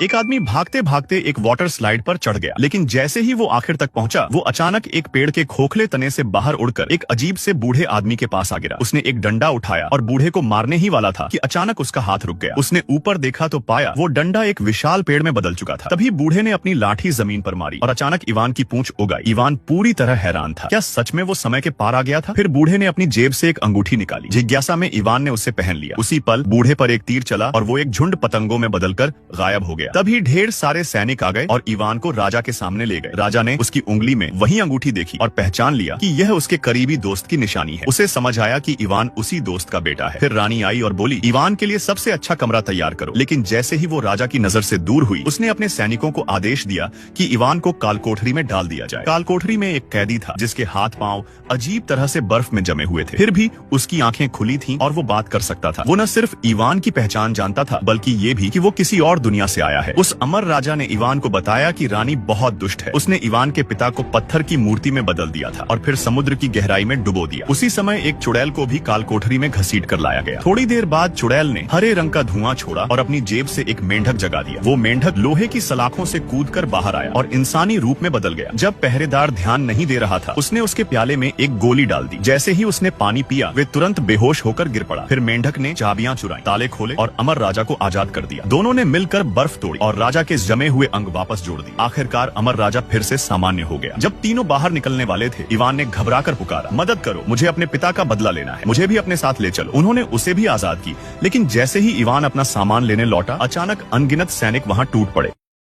एक आदमी भागते भागते एक वाटर स्लाइड पर चढ़ गया, लेकिन जैसे ही वो आखिर तक पहुंचा, वो अचानक एक पेड़ के खोखले तने से बाहर उड़कर एक अजीब से बूढ़े आदमी के पास आ गिरा। उसने एक डंडा उठाया और बूढ़े को मारने ही वाला था कि अचानक उसका हाथ रुक गया। उसने ऊपर देखा तो पाया वो डंडा एक विशाल पेड़ में बदल चुका था। तभी बूढ़े ने अपनी लाठी जमीन पर मारी और अचानक इवान की पूंछ उगाई। इवान पूरी तरह हैरान था, क्या सच में वो समय के पार आ गया था? फिर बूढ़े ने अपनी जेब से एक अंगूठी निकाली। जिज्ञासा में इवान ने उसे पहन लिया। उसी पल बूढ़े पर एक तीर चला और वो एक झुंड पतंगों में बदलकर गायब हो गया। तभी ढेर सारे सैनिक आ गए और इवान को राजा के सामने ले गए। राजा ने उसकी उंगली में वही अंगूठी देखी और पहचान लिया कि यह उसके करीबी दोस्त की निशानी है। उसे समझ आया कि इवान उसी दोस्त का बेटा है। फिर रानी आई और बोली, इवान के लिए सबसे अच्छा कमरा तैयार करो। लेकिन जैसे ही वो राजा की नजर से दूर हुई, उसने अपने सैनिकों को आदेश दिया कि इवान को कालकोठरी में डाल दिया जाए। कालकोठरी में एक कैदी था जिसके हाथ पांव अजीब तरह से बर्फ में जमे हुए थे। फिर भी उसकी आंखें खुली थीं और वो बात कर सकता था। वो न सिर्फ इवान की पहचान जानता था, बल्कि ये भी कि वो किसी और दुनिया से आया है। उस अमर राजा ने इवान को बताया कि रानी बहुत दुष्ट है। उसने इवान के पिता को पत्थर की मूर्ति में बदल दिया था और फिर समुद्र की गहराई में डुबो दिया। उसी समय एक चुड़ैल को भी कालकोठरी में घसीट कर लाया गया। थोड़ी देर बाद चुड़ैल ने हरे रंग का धुआं छोड़ा और अपनी जेब से एक मेंढक जगा दिया। वो मेंढक लोहे की सलाखों से कूदकर बाहर आया और इंसानी रूप में बदल गया। जब पहरेदार ध्यान नहीं दे रहा था, उसने उसके प्याले में एक गोली डाल दी। जैसे ही उसने पानी पिया, वे तुरंत बेहोश होकर गिर पड़ा। फिर मेंढक ने चाबियां चुराई, ताले खोले और अमर राजा को आजाद कर दिया। दोनों ने मिलकर बर्फ तोड़ी और राजा के जमे हुए अंग वापस जोड़ दिए। आखिरकार अमर राजा फिर से सामान्य हो गया। जब तीनों बाहर निकलने वाले थे, इवान ने घबराकर पुकारा, मदद करो, मुझे अपने पिता का बदला लेना है, मुझे भी अपने साथ ले चलो। उन्होंने उसे भी आजाद की, लेकिन जैसे ही इवान अपना सामान लेने लौटा, अचानक अनगिनत सैनिक वहां टूट पड़े।